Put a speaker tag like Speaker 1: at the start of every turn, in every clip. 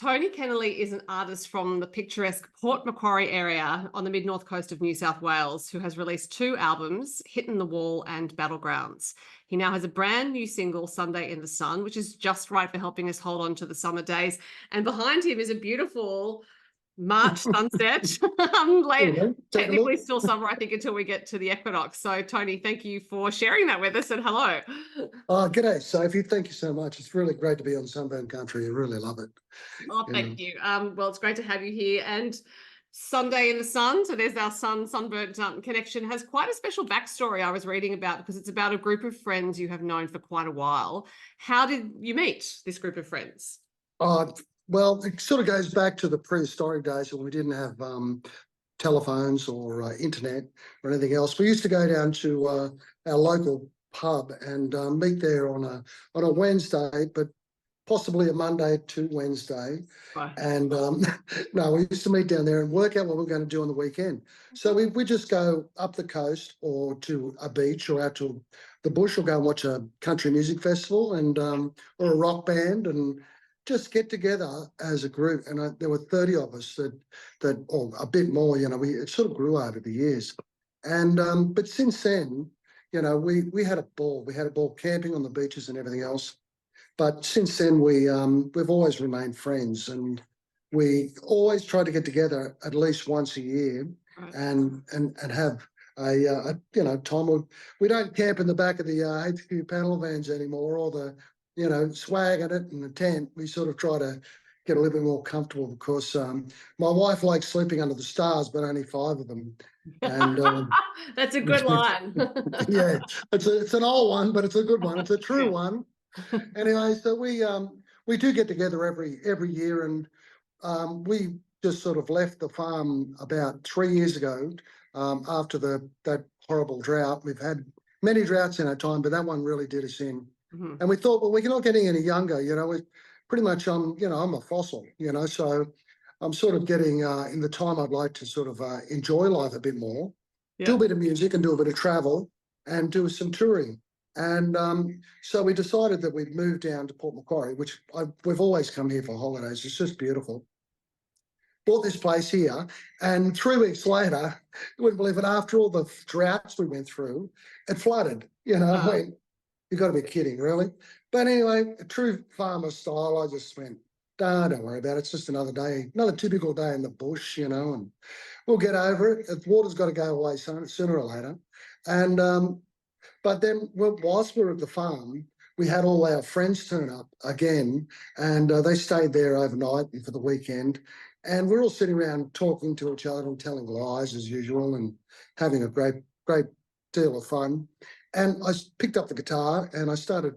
Speaker 1: Tony Kennelly is an artist from the picturesque Port Macquarie area on the mid-north coast of New South Wales who has released 2 albums, Hittin the Wall and Battlegrounds. He now has a brand new single, Sunday in the Sun, which is just right for helping us hold on to the summer days. And behind him is a beautiful March sunset. Late, technically still summer, I think, until we get to the equinox. So, Tony, thank you for sharing that with us, and hello.
Speaker 2: G'day, Sophie. Thank you so much. It's really great to be on Sunburn Country. I really love it.
Speaker 1: Oh, thank you. Well, it's great to have you here. And Sunday in the Sun, so there's our sunburnt connection, has quite a special backstory I was reading about, because it's about a group of friends you have known for quite a while. How did you meet this group of friends?
Speaker 2: Well, it sort of goes back to the prehistoric days when we didn't have telephones or internet or anything else. We used to go down to our local pub and meet there on a Wednesday, but possibly a Monday to Wednesday.
Speaker 1: Right.
Speaker 2: And no, we used to meet down there and work out what we we're going to do on the weekend. So we just go up the coast or to a beach or out to the bush or go and watch a country music festival and or a rock band and just get together as a group. And there were 30 of us that or a bit more, it sort of grew over the years. And but since then, we had a ball. We had a ball camping on the beaches and everything else. But since then, we've always remained friends, and we always try to get together at least once a year,
Speaker 1: Right.
Speaker 2: and have a time. We don't camp in the back of the HQ panel vans anymore, or the swag in it and the tent. We sort of try to get a little bit more comfortable because my wife likes sleeping under the stars, but only 5 of them. And
Speaker 1: that's a good line.
Speaker 2: yeah, it's an old one, but it's a good one. It's a true one. Anyway, so we do get together every year, and we just sort of left the farm about 3 years ago after that horrible drought. We've had many droughts in our time, but that one really did us in.
Speaker 1: Mm-hmm.
Speaker 2: And we thought, well, we're not getting any younger. We're pretty much I'm a fossil. So I'm sort of getting in the time I'd like to sort of enjoy life a bit more, do a bit of music and do a bit of travel and do some touring. And so we decided that we'd move down to Port Macquarie, which we've always come here for holidays. It's just beautiful. Bought this place here, and 3 weeks later, you wouldn't believe it, after all the droughts we went through, it flooded. You've got to be kidding, really. But anyway, a true farmer style, I just went, don't worry about it. It's just another day, another typical day in the bush, and we'll get over it. The water's got to go away sooner or later. And but then, whilst we were at the farm, we had all our friends turn up again, and they stayed there overnight and for the weekend. And we're all sitting around talking to each other and telling lies as usual and having a great deal of fun. And I picked up the guitar and I started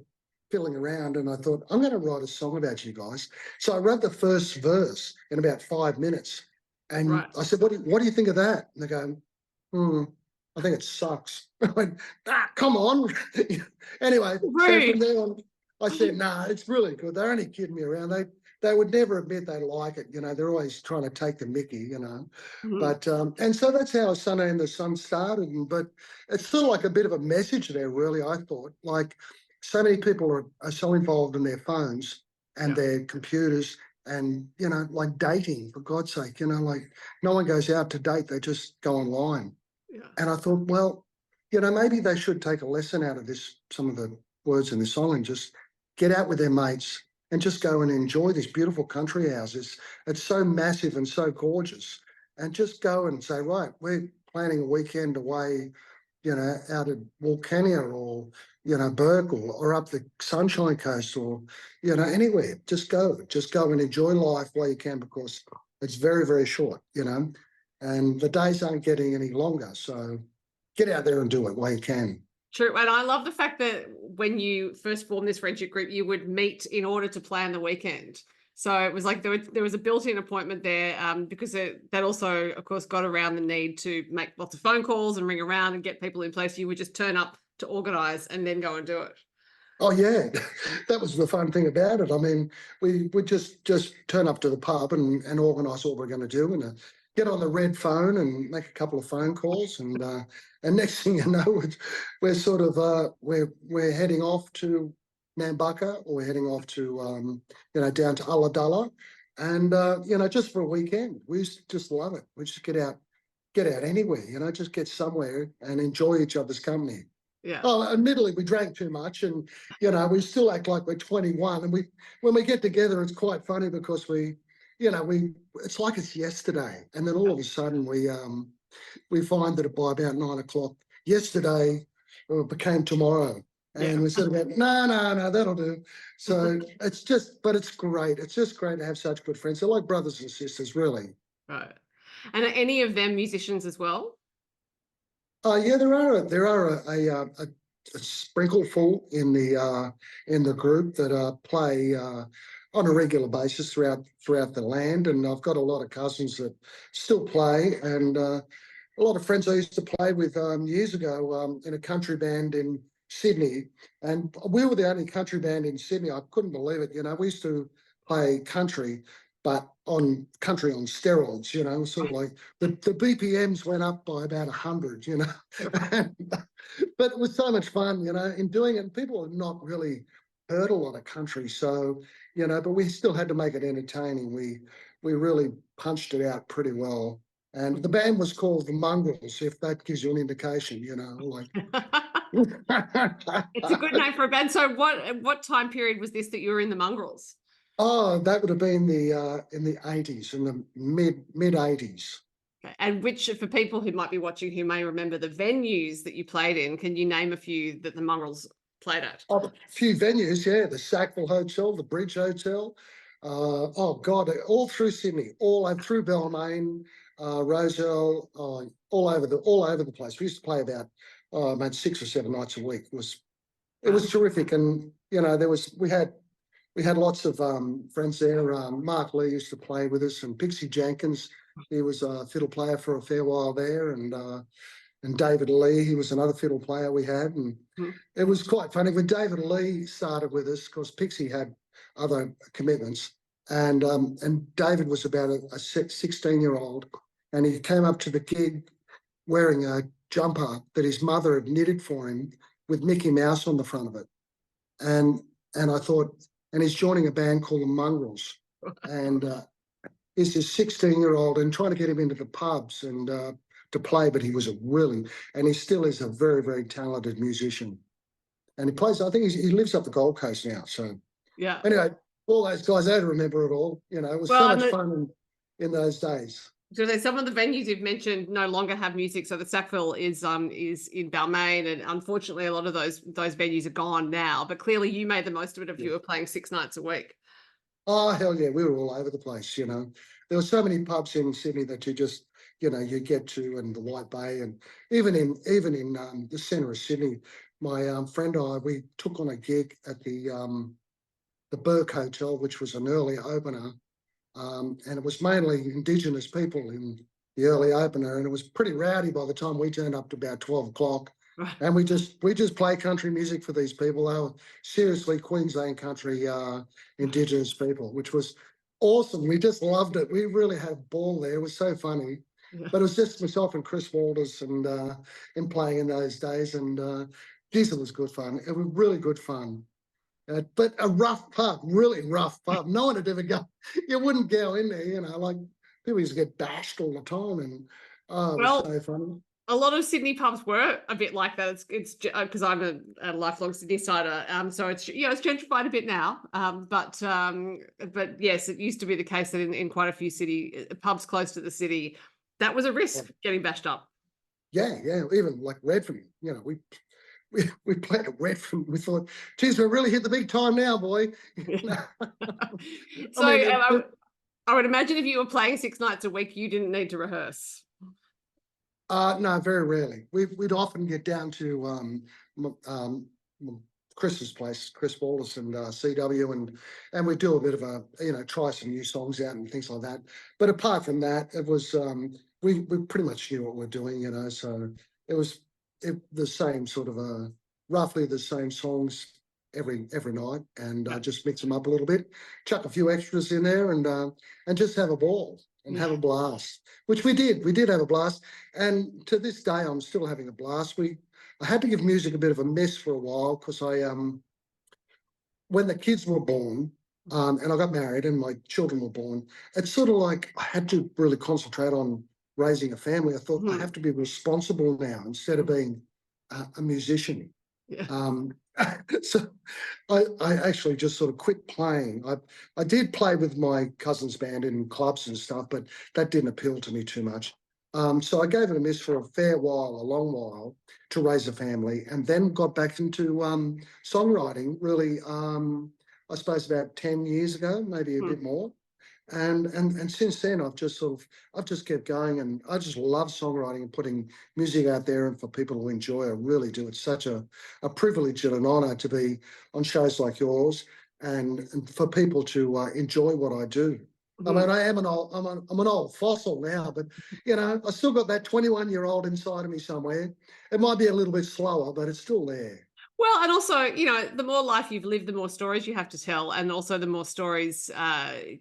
Speaker 2: fiddling around, and I thought, I'm going to write a song about you guys. So I wrote the first verse in about 5 minutes. And right. I said, what do you think of that? And they go, I think it sucks. I went, come on. Anyway, so from there on, I said, it's really good. They're only kidding me around. They would never admit they like it. They're always trying to take the mickey, Mm-hmm. But, and so that's how Sunday in the Sun started. But it's sort of like a bit of a message there, really, I thought. Like, so many people are so involved in their phones and their computers and, like dating, for God's sake, like no one goes out to date. They just go online. Yeah. And I thought, well, maybe they should take a lesson out of this, some of the words in the song, and just get out with their mates and just go and enjoy this beautiful country house. It's so massive and so gorgeous. And just go and say, right, we're planning a weekend away, out at Wilcannia or, Burke or up the Sunshine Coast or, anywhere. Just go and enjoy life while you can, because it's very, very short, and the days aren't getting any longer. So get out there and do it while you can.
Speaker 1: True. And I love the fact that when you first formed this friendship group, you would meet in order to plan the weekend. So it was like there was a built-in appointment there, because that also, of course, got around the need to make lots of phone calls and ring around and get people in place. You would just turn up to organise and then go and do it.
Speaker 2: Oh, yeah, that was the fun thing about it. I mean, we would just turn up to the pub and organise what we're going to do, and get on the red phone and make a couple of phone calls, and next thing you know, we're sort of we're heading off to Nambucca, or we're heading off to down to Ulladulla, And just for a weekend, we used to just love it. We just get out anywhere, just get somewhere and enjoy each other's company.
Speaker 1: Yeah.
Speaker 2: Oh, admittedly, we drank too much, and we still act like we're 21. And when we get together, it's quite funny because it's like it's yesterday, and then all of a sudden we find that by about 9 o'clock, yesterday became tomorrow, and we said about no, that'll do. So but it's great. It's just great to have such good friends. They're like brothers and sisters, really.
Speaker 1: Right. And are any of them musicians as well?
Speaker 2: Yeah, there are a sprinkle full in the group that play on a regular basis throughout the land, and I've got a lot of cousins that still play, and a lot of friends I used to play with years ago in a country band in Sydney, and we were the only country band in Sydney. I couldn't believe it. We used to play country, but on country on steroids, sort of like the BPMs went up by about 100, but it was so much fun, in doing it. And people have not really heard a lot of country, so but we still had to make it entertaining. We really punched it out pretty well. And the band was called the Mongrels, if that gives you an indication, like.
Speaker 1: It's a good name for a band. So what time period was this that you were in the Mongrels?
Speaker 2: Oh, that would have been in the 80s, in the mid 80s.
Speaker 1: Okay. And for people who might be watching who may remember the venues that you played in, can you name a few that the Mongrels played at?
Speaker 2: Oh, a few venues, yeah. The Sackville Hotel, the Bridge Hotel. Oh God, all through Sydney, all through Balmain, Rozelle, all over the place. We used to play about maybe 6 or 7 nights a week. It was terrific, and we had lots of friends there. Mark Lee used to play with us, and Pixie Jenkins, he was a fiddle player for a fair while there, and David Lee, he was another fiddle player we had, and it was quite funny when David Lee started with us because Pixie had other commitments, and David was about a 16-year-old, and he came up to the gig wearing a jumper that his mother had knitted for him with Mickey Mouse on the front of it, and I thought, and he's joining a band called the Mongrels, and he's this 16-year-old, and trying to get him into the pubs and to play, but he still is a very, very talented musician, and he plays. I think he lives up the Gold Coast now. So
Speaker 1: yeah.
Speaker 2: Anyway, all those guys, I don't remember it all. It was so much fun in those days.
Speaker 1: So there's some of the venues you've mentioned no longer have music. So the Sackville is in Balmain, and unfortunately a lot of those venues are gone now. But clearly you made the most of it if you were playing 6 nights a week.
Speaker 2: Oh hell yeah, we were all over the place. There were so many pubs in Sydney that you just you get to, and the White Bay, and even in the centre of Sydney. My friend and I, we took on a gig at the Burke Hotel, which was an early opener. And it was mainly Indigenous people in the early opener, and it was pretty rowdy by the time we turned up to about 12 o'clock. And we just play country music for these people. They were seriously Queensland country Indigenous people, which was awesome. We just loved it. We really had a ball there. It was so funny. Yeah. But it was just myself and Chris Walters and in playing in those days, and geez, it was good fun. It was really good fun. But a rough pub, really rough pub. No one would ever go. You wouldn't go in there, like people used to get bashed all the time, and it was so funny.
Speaker 1: A lot of Sydney pubs were a bit like that. It's because I'm a lifelong Sydney sider, so it's it's gentrified a bit now. But yes, it used to be the case that in quite a few city pubs close to the city, that was a risk getting bashed up.
Speaker 2: Yeah, even like Redfern, we played at Redfern. We thought, geez, we really hit the big time now, boy.
Speaker 1: So I would imagine if you were playing 6 nights a week, you didn't need to rehearse.
Speaker 2: No, very rarely. We'd often get down to Chris's place, Chris Wallace and CW, and we'd do a bit of try some new songs out and things like that. But apart from that, it was we pretty much knew what we're doing, so it was the same sort of roughly the same songs every night, and just mix them up a little bit, chuck a few extras in there, and just have a ball and have a blast, which we did. We did have a blast, and to this day I'm still having a blast. I had to give music a bit of a miss for a while because when the kids were born, and I got married and my children were born. It's sort of like I had to really concentrate on raising a family. I thought I have to be responsible now instead of being a musician.
Speaker 1: Yeah.
Speaker 2: So I actually just sort of quit playing. I did play with my cousin's band in clubs and stuff, but that didn't appeal to me too much. So I gave it a miss for a fair while, a long while, to raise a family, and then got back into songwriting. Really, I suppose about 10 years ago, maybe a bit more. And since then I've just kept going, and I just love songwriting and putting music out there and for people to enjoy. I really do. It's such a privilege and an honor to be on shows like yours, and for people to enjoy what I do. I mean, I'm an old fossil now, but I still got that 21-year-old inside of me somewhere. It might be a little bit slower, but it's still there.
Speaker 1: Well, and also, the more life you've lived, the more stories you have to tell, and also the more stories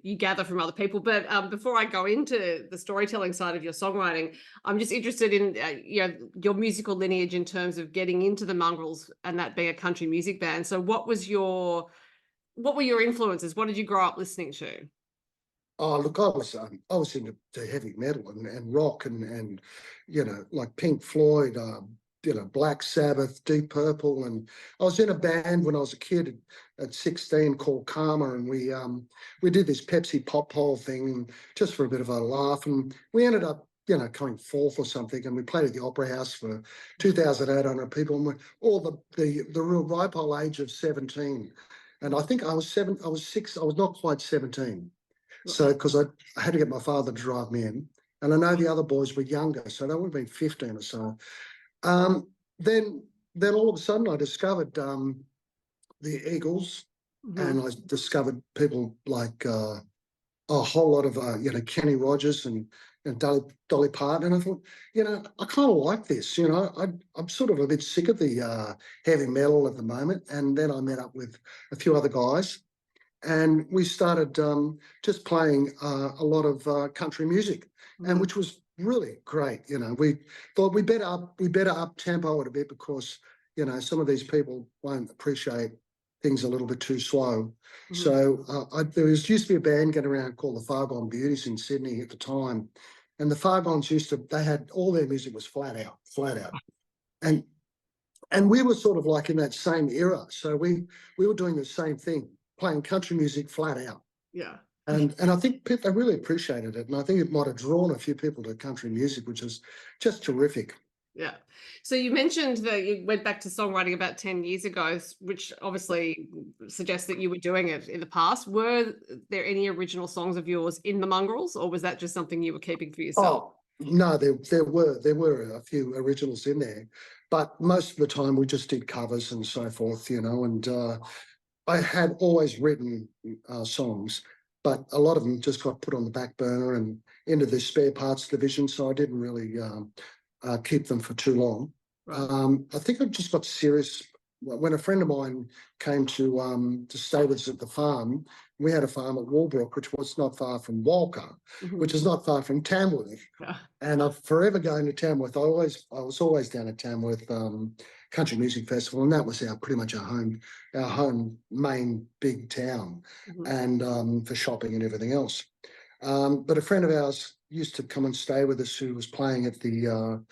Speaker 1: you gather from other people. But before I go into the storytelling side of your songwriting, I'm just interested in your musical lineage in terms of getting into the Mongrels and that being a country music band. So, what were your influences? What did you grow up listening to?
Speaker 2: Oh, look, I was into heavy metal and rock and like Pink Floyd, Black Sabbath, Deep Purple, and I was in a band when I was a kid at 16 called Karma, and we did this Pepsi pop pole thing just for a bit of a laugh, and we ended up coming fourth or something, and we played at the Opera House for 2,800 people, and we're all the real ripe old age of 17, and I think I was six, I was not quite 17. So, because I had to get my father to drive me in, and I know the other boys were younger, so they would have been 15 or so. Um, then, all of a sudden, I discovered the Eagles, and I discovered people like a whole lot of Kenny Rogers and Dolly Parton, and I thought, I kind of like this. I'm sort of a bit sick of the heavy metal at the moment, and then I met up with a few other guys and we started just playing a lot of country music, and which was really great. We thought we better up tempo it a bit because some of these people won't appreciate things a little bit too slow. So there used to be a band getting around called the Fargon Beauties in Sydney at the time, and the Fargons they had all their music was flat out, and we were sort of like in that same era. So we were doing the same thing, playing country music flat out.
Speaker 1: Yeah.
Speaker 2: And I think they really appreciated it. And I think it might have drawn a few people to country music, which is just terrific.
Speaker 1: Yeah. So you mentioned that you went back to songwriting about 10 years ago, which obviously suggests that you were doing it in the past. Were there any original songs of yours in the Mongrels, or was that just something you were keeping for yourself?
Speaker 2: Oh, no, there were a few originals in there, but most of the time we just did covers and so forth, and I had always written songs, but a lot of them just got put on the back burner and into the spare parts division, so I didn't really keep them for too long.
Speaker 1: Right.
Speaker 2: I think I just got serious when a friend of mine came to stay with us at the farm. We had a farm at Walbrook, which was not far from Walker, which is not far from Tamworth.
Speaker 1: Yeah.
Speaker 2: And I'm forever going to Tamworth. I was always down at Tamworth Country Music Festival, and that was pretty much our home main big town, and for shopping and everything else. But a friend of ours used to come and stay with us, who was playing at the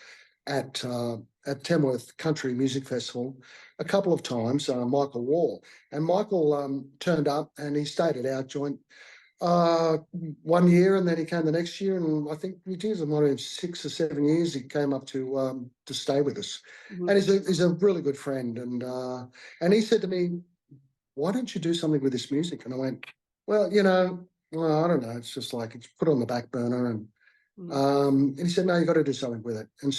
Speaker 2: at Tamworth Country Music Festival a couple of times, Michael Wall. And Michael turned up and he stayed at our joint 1 year, and then he came the next year, and I think he did more than 6 or 7 years. He came up to stay with us, and he's a really good friend. And he said to me, "Why don't you do something with this music?" And I went, "Well, I don't know. It's just like it's put on the back burner." And he said, "No, you got to do something with it." And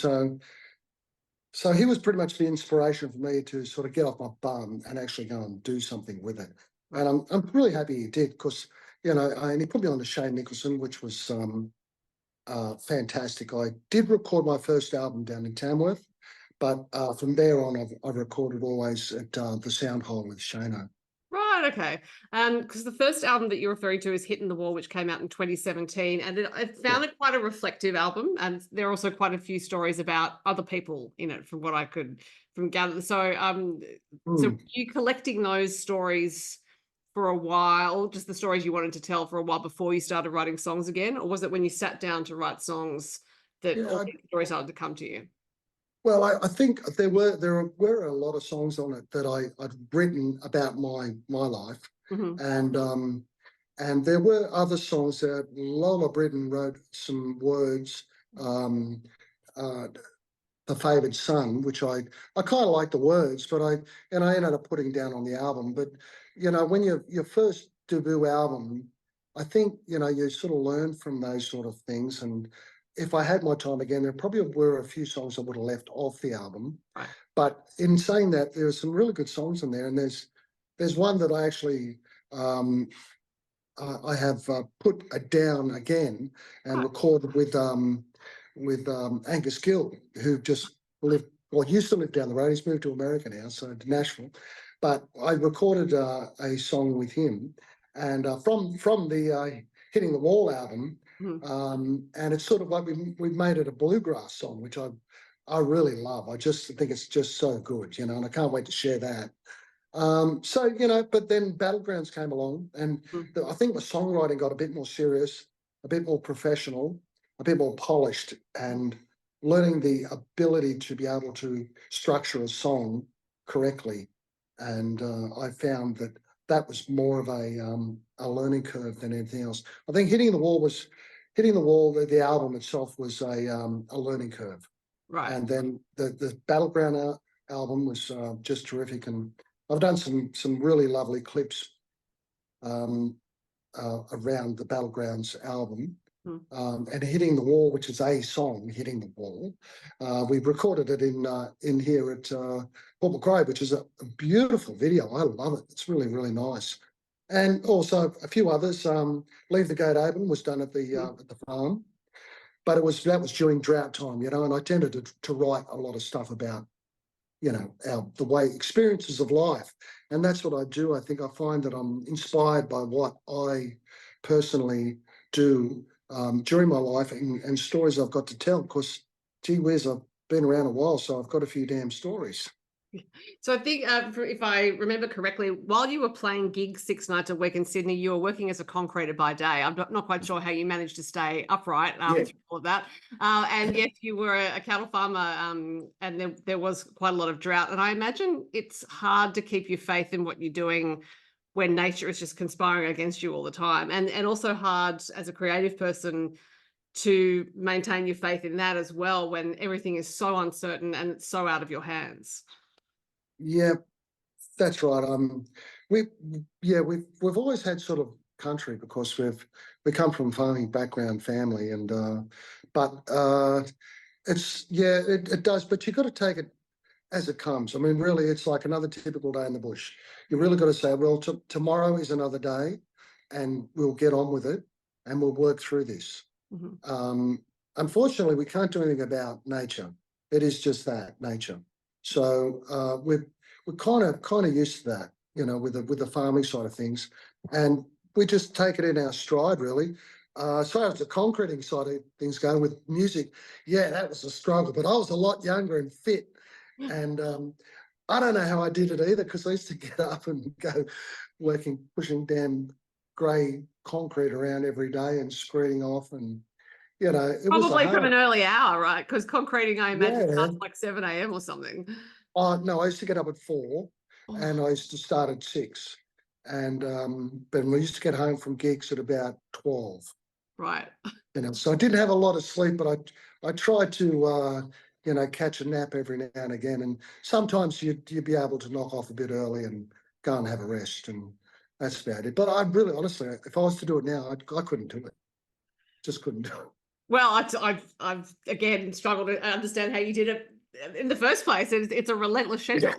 Speaker 2: so he was pretty much the inspiration for me to sort of get off my bum and actually go and do something with it. And I'm really happy he did, because and he put me on to Shane Nicholson, which was fantastic. I did record my first album down in Tamworth, but from there on, I've recorded always at the Sound Hole with Shane.
Speaker 1: Right, okay. Because the first album that you're referring to is Hittin the Wall, which came out in 2017, and I found it quite a reflective album, and there are also quite a few stories about other people in it, from what I could gather. So, so you collecting those stories for a while, just the stories you wanted to tell for a while before you started writing songs again? Or was it when you sat down to write songs that all these stories started to come to you?
Speaker 2: Well, I think there were a lot of songs on it that I'd written about my life, and there were other songs that Lola Britton wrote some words. The Favoured Son, which I kind of like the words, but I ended up putting down on the album. But when your first debut album, I think you sort of learn from those sort of things. And if I had my time again, there probably were a few songs I would have left off the album.
Speaker 1: Right.
Speaker 2: But in saying that, there are some really good songs in there, and there's one that I actually I have put down again and recorded with Angus Gill, who just used to live down the road. He's moved to America now, so to Nashville. But I recorded a song with him, and from the Hitting the Wall album, and it's sort of like we've made it a bluegrass song, which I really love. I just think it's just so good, and I can't wait to share that. But then Battlegrounds came along, and I think the songwriting got a bit more serious, a bit more professional, a bit more polished, and learning the ability to be able to structure a song correctly. And I found that was more of a learning curve than anything else. I think Hitting the Wall, the album itself was a learning curve.
Speaker 1: Right.
Speaker 2: And then the Battleground album was just terrific. And I've done some really lovely clips around the Battlegrounds album. And Hitting the Wall, which is a song, Hitting the Wall, we've recorded it in here at Port Macquarie, which is a beautiful video. I love it. It's really, really nice. And also a few others. Leave the Gate Open was done at the farm, but that was during drought time, and I tended to write a lot of stuff about the way experiences of life. And that's what I do. I think I find that I'm inspired by what I personally do during my life and stories I've got to tell, because gee whiz, I've been around a while, so I've got a few damn stories.
Speaker 1: So I think if I remember correctly, while you were playing gigs 6 nights a week in Sydney, you were working as a concreter by day. I'm not quite sure how you managed to stay upright through all of that. And yes, you were a cattle farmer, and there was quite a lot of drought. And I imagine it's hard to keep your faith in what you're doing when nature is just conspiring against you all the time. And also hard as a creative person to maintain your faith in that as well when everything is so uncertain and it's so out of your hands.
Speaker 2: Yeah, that's right. We've always had sort of country because we come from farming background family, and but it does. But you've got to take it as it comes. I mean, really, it's like another typical day in the bush. You really got to say, well, tomorrow is another day, and we'll get on with it, and we'll work through this. Unfortunately, we can't do anything about nature. It is just that, nature. So we're kind of used to that, with the farming side of things, and we just take it in our stride, really. As far as the concreting side of things go with music, yeah, that was a struggle. But I was a lot younger and fit, and I don't know how I did it either, because I used to get up and go pushing damn grey concrete around every day and screeding off, and it
Speaker 1: Probably
Speaker 2: was
Speaker 1: from an early hour, right? Because concreting, I imagine, starts like 7 a.m. or something.
Speaker 2: Oh no, I used to get up at 4, and I used to start at 6, and but we used to get home from gigs at about 12.
Speaker 1: Right.
Speaker 2: So I didn't have a lot of sleep, but I tried to catch a nap every now and again, and sometimes you'd be able to knock off a bit early and go and have a rest, and that's about it. But I really, honestly, if I was to do it now, I couldn't do it. Just couldn't do it.
Speaker 1: Well, I've again struggled to understand how you did it in the first place. It's a relentless schedule.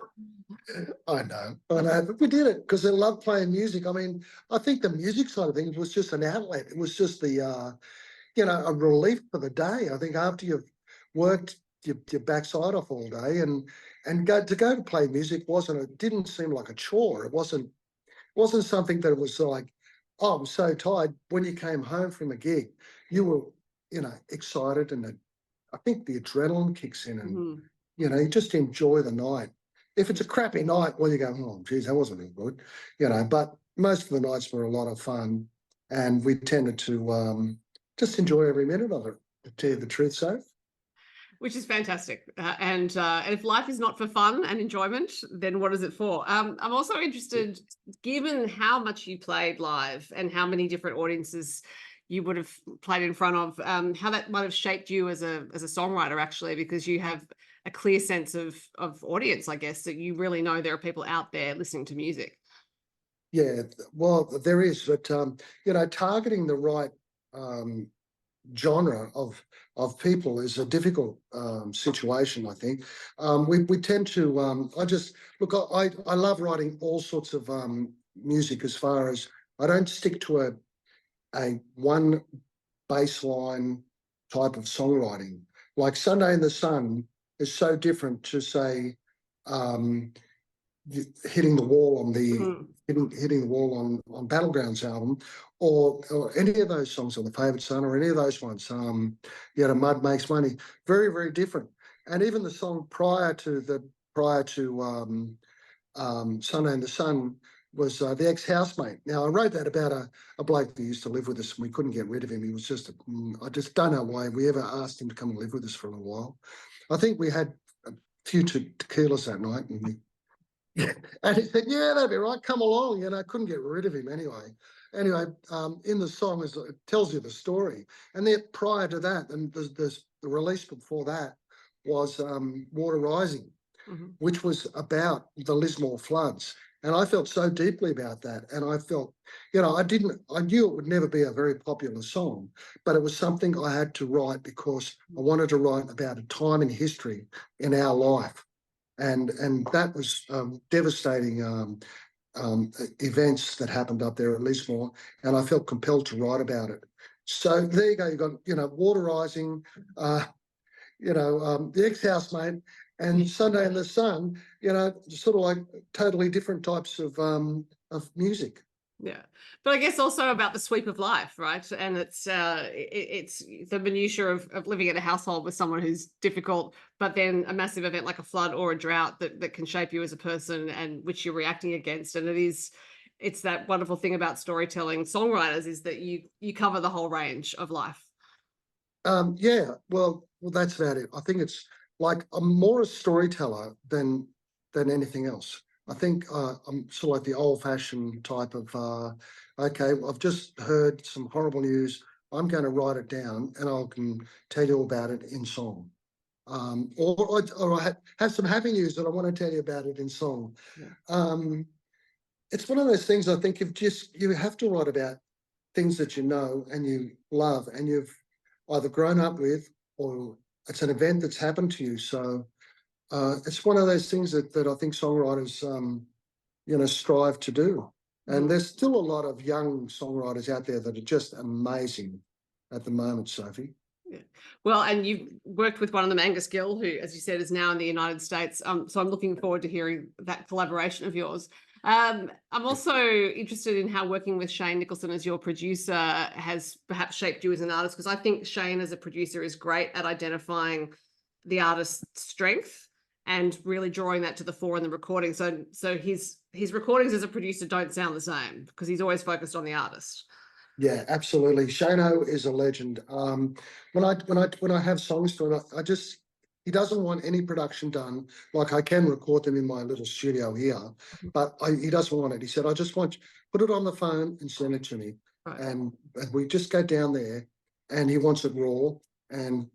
Speaker 2: Yeah. I know, but we did it because I love playing music. I mean, I think the music side of things was just an outlet. It was just the, a relief for the day. I think after you've worked your backside off all day, and go to play music it didn't seem like a chore. It wasn't something that it was like, oh, I'm so tired. When you came home from a gig, you were, excited, and I think the adrenaline kicks in, and you just enjoy the night. If it's a crappy night, well, you go, oh, geez, that wasn't really good, But most of the nights were a lot of fun, and we tended to just enjoy every minute of it, to tell you the truth, so.
Speaker 1: Which is fantastic. And if life is not for fun and enjoyment, then what is it for? I'm also interested, given how much you played live and how many different audiences you would have played in front of, how that might have shaped you as a songwriter, actually, because you have a clear sense of audience, I guess, that you really know there are people out there listening to music.
Speaker 2: Yeah, well, there is, but targeting the right genre of people is a difficult situation, I think. We tend to I just look, I love writing all sorts of music, as far as I don't stick to a one baseline type of songwriting. Like Sunday in the Sun is so different to, say, hitting the wall on the hitting the wall on Battlegrounds album, or any of those songs, or The Favourite Son, or any of those ones. Mud Makes Money, very, very different. And even the song prior to Sunday in the Sun was The Ex-Housemate. Now, I wrote that about a bloke that used to live with us, and we couldn't get rid of him. He was just, I just don't know why we ever asked him to come and live with us for a little while. I think we had a few tequilas that night, and and he said, "Yeah, that'd be right. Come along." Couldn't get rid of him anyway. Anyway, in the song, it tells you the story. And then prior to that, and the release before that was Water Rising, which was about the Lismore floods. And I felt so deeply about that. And I felt, I knew it would never be a very popular song, but it was something I had to write because I wanted to write about a time in history in our life. And that was devastating events that happened up there at Lismore, and I felt compelled to write about it. So there you go. You got Water Rising, The Ex-Housemate, and Sunday in the Sun. Sort of like totally different types of music.
Speaker 1: Yeah, but I guess also about the sweep of life, right? And it's the minutiae of living in a household with someone who's difficult, but then a massive event like a flood or a drought that can shape you as a person, and which you're reacting against. And it's that wonderful thing about storytelling songwriters, is that you cover the whole range of life.
Speaker 2: Yeah, well, that's about it. I think it's like I'm more a storyteller than anything else. I think I'm sort of like the old-fashioned type of, okay, I've just heard some horrible news. I'm going to write it down, and I can tell you about it in song. Or I have some happy news that I want to tell you about it in song. Yeah. It's one of those things, I think, you have to write about things that you know and you love and you've either grown up with, or it's an event that's happened to you. So it's one of those things that I think songwriters, strive to do. And there's still a lot of young songwriters out there that are just amazing at the moment, Sophie.
Speaker 1: Yeah. Well, and you've worked with one of them, Angus Gill, who, as you said, is now in the United States. So I'm looking forward to hearing that collaboration of yours. I'm also interested in how working with Shane Nicholson as your producer has perhaps shaped you as an artist, because I think Shane as a producer is great at identifying the artist's strength and really drawing that to the fore in the recording. So his recordings as a producer don't sound the same, because he's always focused on the artist.
Speaker 2: Yeah, absolutely. Shano is a legend. When I have songs for him, he doesn't want any production done. Like, I can record them in my little studio here, but he doesn't want it. He said, "I just want you put it on the phone and send it to me." Right. And we just go down there, and he wants it raw, and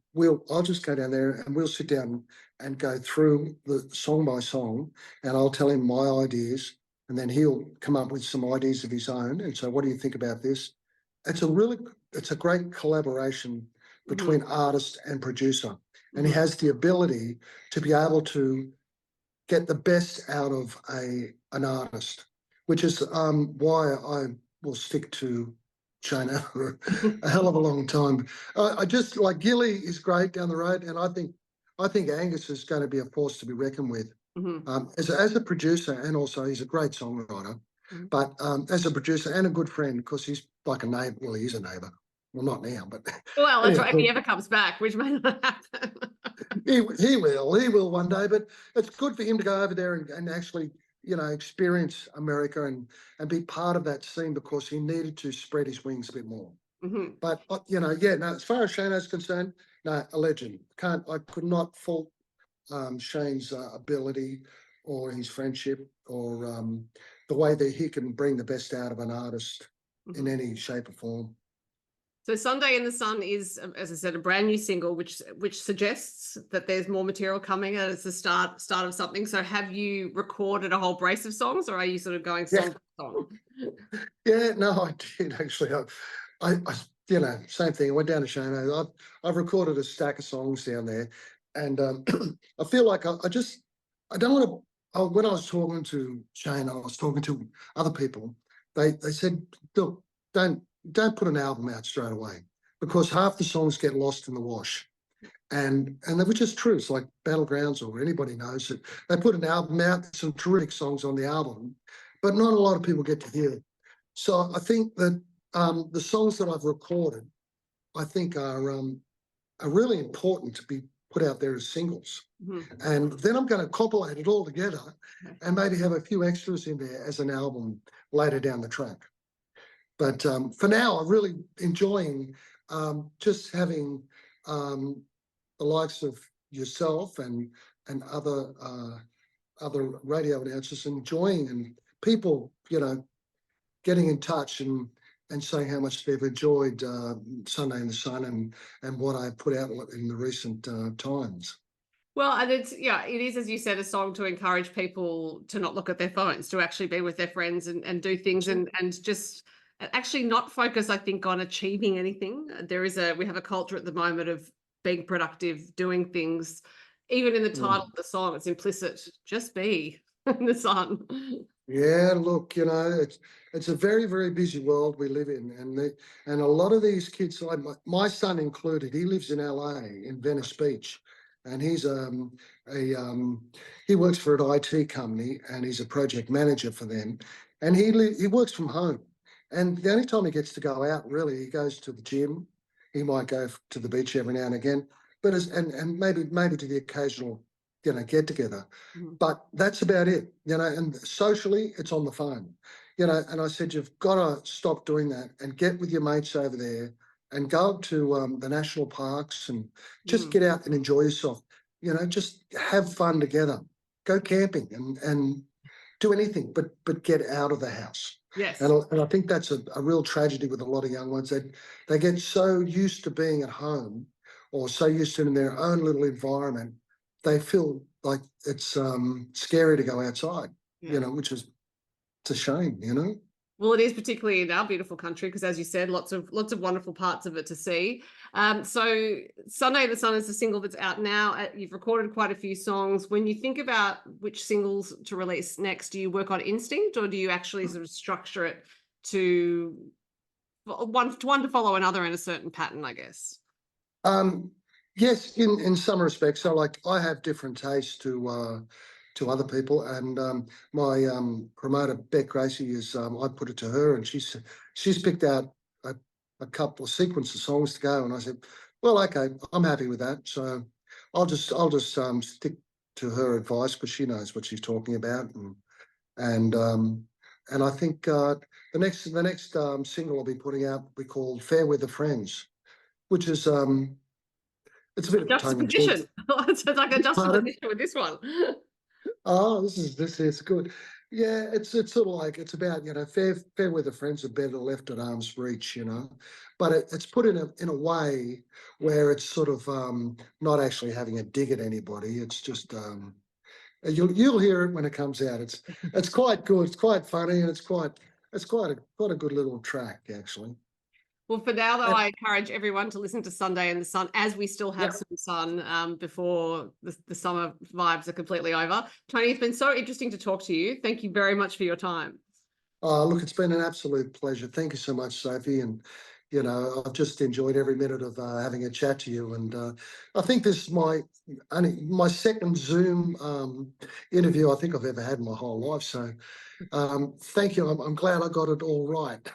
Speaker 2: I'll just go down there and we'll sit down and go through the song by song, and I'll tell him my ideas, and then he'll come up with some ideas of his own. And so, "What do you think about this?" It's a great collaboration between artist and producer. And he has the ability to be able to get the best out of an artist, which is why I will stick to Shane for a hell of a long time. I just like Gilly is great down the road, and I think Angus is going to be a force to be reckoned with. As a producer, and also he's a great songwriter. But as a producer and a good friend, because he's like a neighbour. Well, he is a neighbour. Well, not now, but
Speaker 1: well, that's right. If he ever comes back, which may not happen.
Speaker 2: he will one day. But it's good for him to go over there and actually, experience America and be part of that scene because he needed to spread his wings a bit more. But no, as far as Shane is concerned, no, a legend. I could not fault Shane's ability or his friendship or the way that he can bring the best out of an artist in any shape or form.
Speaker 1: So Sunday in the Sun is, as I said, a brand new single, which suggests that there's more material coming and it's the start of something. So have you recorded a whole brace of songs, or are you sort of going song by song?
Speaker 2: Yeah, no, I did actually. I same thing. I went down to Shane. I've recorded a stack of songs down there, and I feel like I don't want to. When I was talking to Shane, I was talking to other people. They said, look, don't put an album out straight away because half the songs get lost in the wash. And they were just true. It's like Battlegrounds, or anybody knows that they put an album out, some terrific songs on the album, but not a lot of people get to hear it. So I think that the songs that I've recorded, I think are really important to be put out there as singles. And then I'm going to compilate it all together and maybe have a few extras in there as an album later down the track. But for now, I'm really enjoying just having the likes of yourself and other radio announcers enjoying, and people, getting in touch and saying how much they've enjoyed Sunday in the Sun and what I put out in the recent times.
Speaker 1: Well, and it is, as you said, a song to encourage people to not look at their phones, to actually be with their friends and do things and just actually not focus, I think, on achieving anything. We have a culture at the moment of being productive, doing things. Even in the title of the song, it's implicit, just be in the sun.
Speaker 2: Yeah, look, it's a very, very busy world we live in, and a lot of these kids, like my son included, he lives in LA, in Venice Beach, and he's he works for an IT company, and he's a project manager for them, and he works from home, and the only time he gets to go out, really, he goes to the gym. He might go to the beach every now and again, but and maybe to the occasional get together, but that's about it. And socially, it's on the phone. And I said, you've got to stop doing that and get with your mates over there and go to the national parks and just get out and enjoy yourself. Just have fun together. Go camping and do anything, but get out of the house.
Speaker 1: Yes.
Speaker 2: And I think that's a real tragedy with a lot of young ones. They get so used to being at home or so used to in their own little environment, they feel like it's scary to go outside, which is, it's a shame,
Speaker 1: Well, it is, particularly in our beautiful country, because as you said, lots of wonderful parts of it to see. So Sunday in the Sun is the single that's out now. You've recorded quite a few songs. When you think about which singles to release next, do you work on instinct, or do you actually sort of structure it to one to follow another in a certain pattern, I guess?
Speaker 2: Yes, in some respects. So, like, I have different tastes to other people, and my promoter Beck Gracie is. I put it to her, and she's picked out a couple of sequence of songs to go, and I said, well, okay, I'm happy with that. So I'll just stick to her advice because she knows what she's talking about, and I think the next single I'll be putting out will be called Fair Weather Friends, which is it's a bit of a
Speaker 1: juxtaposition. It's like a juxtaposition with this one.
Speaker 2: Oh, this is good. Yeah, it's sort of like, it's about, fair weather friends are better left at arm's reach, but it's put in a way where it's sort of not actually having a dig at anybody. It's just you'll hear it when it comes out. It's quite good. It's quite funny, and it's quite a good little track, actually.
Speaker 1: Well, for now, though, I encourage everyone to listen to Sunday in the Sun, as we still have some sun before the summer vibes are completely over. Tony, it's been so interesting to talk to you. Thank you very much for your time.
Speaker 2: Look, it's been an absolute pleasure. Thank you so much, Sophie. And, I've just enjoyed every minute of having a chat to you. And I think this is my second Zoom interview I think I've ever had in my whole life. So thank you. I'm glad I got it all right.